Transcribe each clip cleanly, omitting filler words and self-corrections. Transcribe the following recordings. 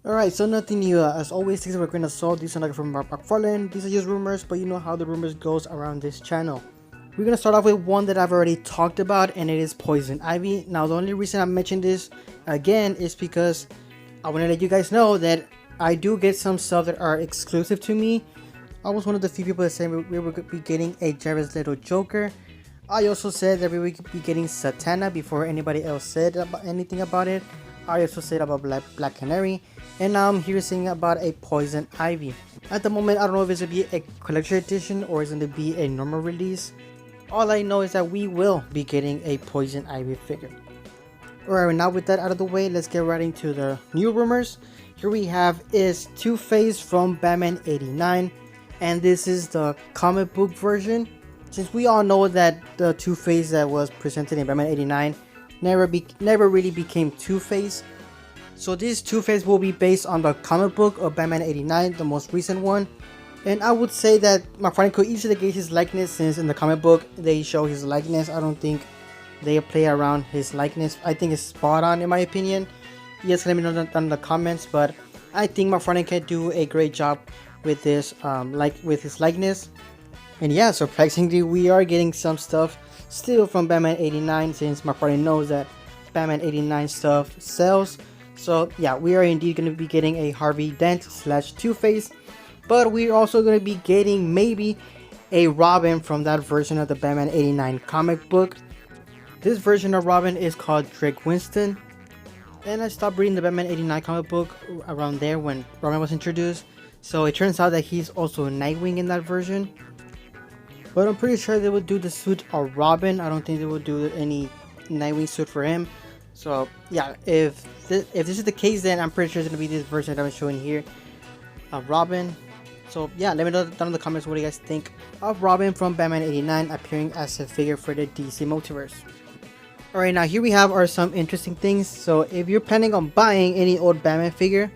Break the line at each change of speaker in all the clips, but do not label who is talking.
Alright, so nothing new. As always, things we're going to solve. These are not from Mcfarlane. These are just rumors, but you know how the rumors goes around this channel. We're going to start off with one that I've already talked about, and it is Poison Ivy. Now, the only reason I mentioned this again is because I want to let you guys know that I do get some stuff that are exclusive to me. I was one of the few people that said we would be getting a Jarvis Little Joker. I also said that we would be getting Satana before anybody else said anything about it. I also said about Black Canary, and now I'm here saying about a Poison Ivy. At the moment, I don't know if it's going to be a collector edition or it's going to be a normal release. All I know is that we will be getting a Poison Ivy figure. Alright, now with that out of the way, let's get right into the new rumors. Here we have is Two-Face from Batman 89, and this is the comic book version. Since we all know that the Two-Face that was presented in Batman 89 never really became Two-Face. So this Two-Face will be based on the comic book of Batman 89, the most recent one. And I would say that Mcfarlane could easily get his likeness, since in the comic book they show his likeness. I don't think they play around his likeness. I think it's spot on in my opinion. Yes, let me know down in the comments, but I think Mcfarlane can do a great job with this, with his likeness. And yeah, surprisingly, we are getting some stuff still from Batman 89, since Mcfarlane knows that Batman 89 stuff sells. So yeah, we are indeed going to be getting a Harvey Dent / Two-Face, but we're also going to be getting maybe a Robin from that version of the Batman 89 comic book. This version of Robin is called Drake Winston, and I stopped reading the Batman 89 comic book around there when Robin was introduced, so it turns out that he's also Nightwing in that version. But I'm pretty sure they would do the suit of Robin. I don't think they would do any Nightwing suit for him. So yeah, if this is the case, then I'm pretty sure it's going to be this version that I'm showing here of Robin. So yeah, let me know down in the comments what do you guys think of Robin from Batman 89 appearing as a figure for the DC Multiverse. Alright, now here we have some interesting things. So if you're planning on buying any old Batman figure,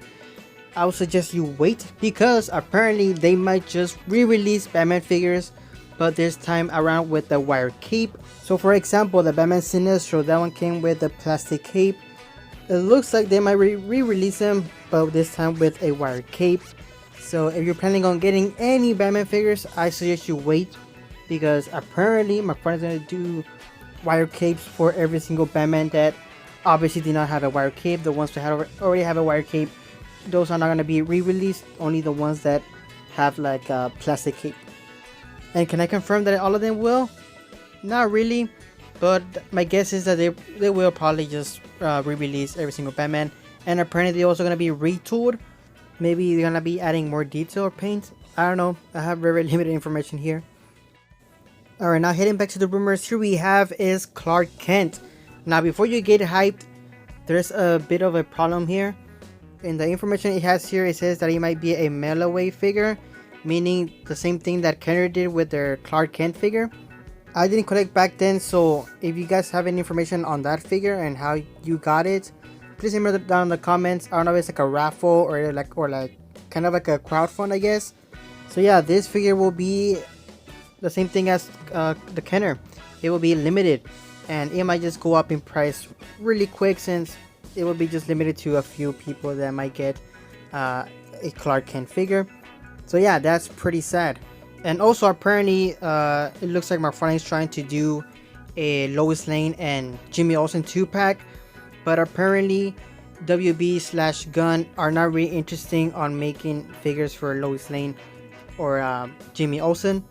I would suggest you wait, because apparently they might just re-release Batman figures, but this time around with the wire cape. So for example, the Batman Sinestro, that one came with the plastic cape. It looks like they might re-release him, but this time with a wire cape. So if you're planning on getting any Batman figures, I suggest you wait, because apparently Mcfarlane's going to do wire capes for every single Batman that obviously did not have a wire cape. The ones that already have a wire cape, those are not going to be re-released, only the ones that have like a plastic cape. And can I confirm that all of them will? Not really, but my guess is that they will probably just re-release every single Batman. And apparently they're also going to be retooled. Maybe they're going to be adding more detail or paint. I don't know, I have very limited information here. Alright, now heading back to the rumors, here we have is Clark Kent. Now before you get hyped, there's a bit of a problem here. In the information it has here, it says that he might be a mail-away figure, meaning the same thing that Kenner did with their Clark Kent figure. I didn't collect back then, so if you guys have any information on that figure and how you got it, please leave it down in the comments. I don't know if it's like a raffle or like kind of like a crowdfund, I guess. So yeah, this figure will be the same thing as the Kenner. It will be limited, and it might just go up in price really quick, since it will be just limited to a few people that might get a Clark Kent figure. So yeah, that's pretty sad. And also apparently it looks like Mcfarlane is trying to do a Lois Lane and Jimmy Olsen 2-pack, but apparently WB/Gunn are not really interested on making figures for Lois Lane or Jimmy Olsen.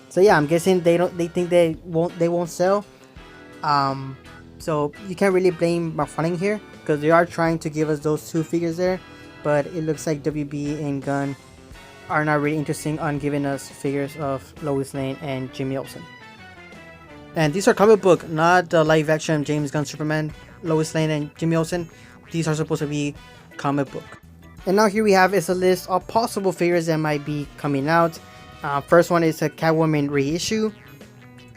So yeah, I'm guessing they think they won't sell. So you can't really blame Mcfarlane here, because they are trying to give us those two figures there, but it looks like WB and Gunn are not really interested on giving us figures of Lois Lane and Jimmy Olsen. And these are comic book, not the live action James Gunn Superman, Lois Lane and Jimmy Olsen. These are supposed to be comic book. And now here we have is a list of possible figures that might be coming out. First one is a Catwoman reissue.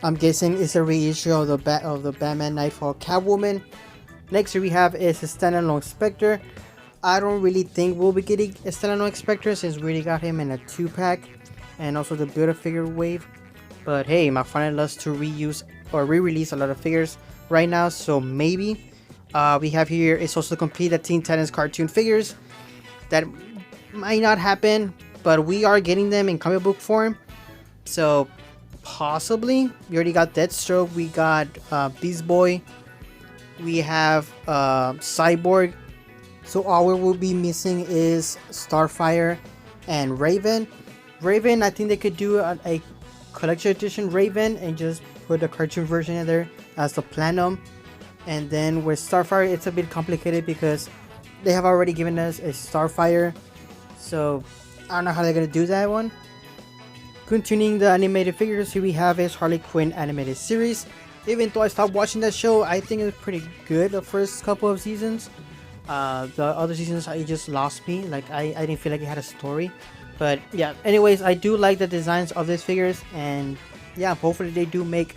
I'm guessing it's a reissue of the Batman Nightfall Catwoman. Next here we have is a standalone Spectre. I don't really think we'll be getting a standalone Spectre, since we already got him in a 2-pack, and also the Build-A-Figure wave. But hey, Mcfarlane loves to reuse or re-release a lot of figures right now, so maybe. We have here is also complete the Teen Titans cartoon figures. that might not happen, but we are getting them in comic book form. So possibly. We already got Deathstroke, we got Beast Boy, we have Cyborg. So all we will be missing is Starfire and Raven. Raven, I think they could do a collection edition Raven and just put the cartoon version in there as the Platinum. And then with Starfire, it's a bit complicated because they have already given us a Starfire. So I don't know how they're gonna do that one. Continuing the animated figures, here we have is Harley Quinn animated series. Even though I stopped watching that show, I think it was pretty good the first couple of seasons. The other seasons, it just lost me. Like I didn't feel like it had a story. But yeah, anyways, I do like the designs of these figures, and yeah, hopefully they do make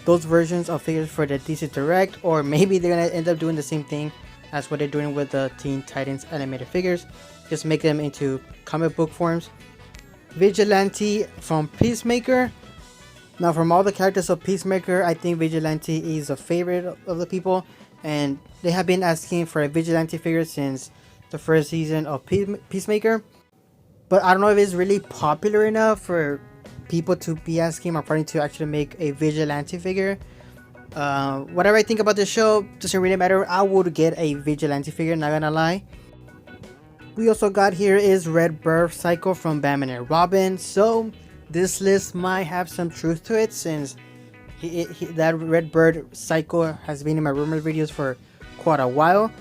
those versions of figures for the DC Direct, or maybe they're gonna end up doing the same thing as what they're doing with the Teen Titans animated figures. Just make them into comic book forms. Vigilante from Peacemaker. Now, from all the characters of Peacemaker, I think Vigilante is a favorite of the people, and they have been asking for a Vigilante figure since the first season of Peacemaker. But I don't know if it's really popular enough for people to be asking my party to actually make a Vigilante figure. Whatever I think about the show doesn't really matter. I would get a Vigilante figure, not gonna lie. We also got here is Red Bird Psycho from Batman and Robin. So this list might have some truth to it, since that Red Bird Psycho has been in my rumor videos for quite a while.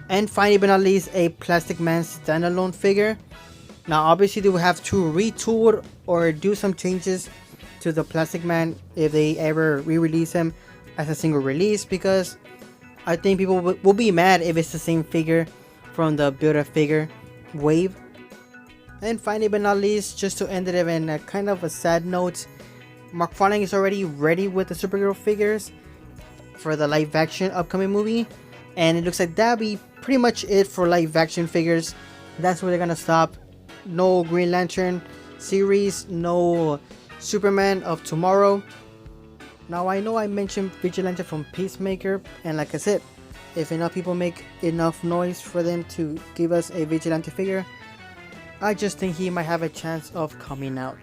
And finally but not least, a Plastic Man standalone figure. Now obviously they will have to retool or do some changes to the Plastic Man if they ever re-release him as a single release, because I think people will be mad if it's the same figure from the Build-A-Figure wave. And finally but not least, just to end it in a kind of a sad note, Mcfarlane is already ready with the superhero figures for the live action upcoming movie, and it looks like that'll be pretty much it for live action figures. That's where they're gonna stop. No Green Lantern series, no Superman of Tomorrow. Now I know I mentioned Vigilante from Peacemaker, and like I said, if enough people make enough noise for them to give us a Vigilante figure, I just think he might have a chance of coming out.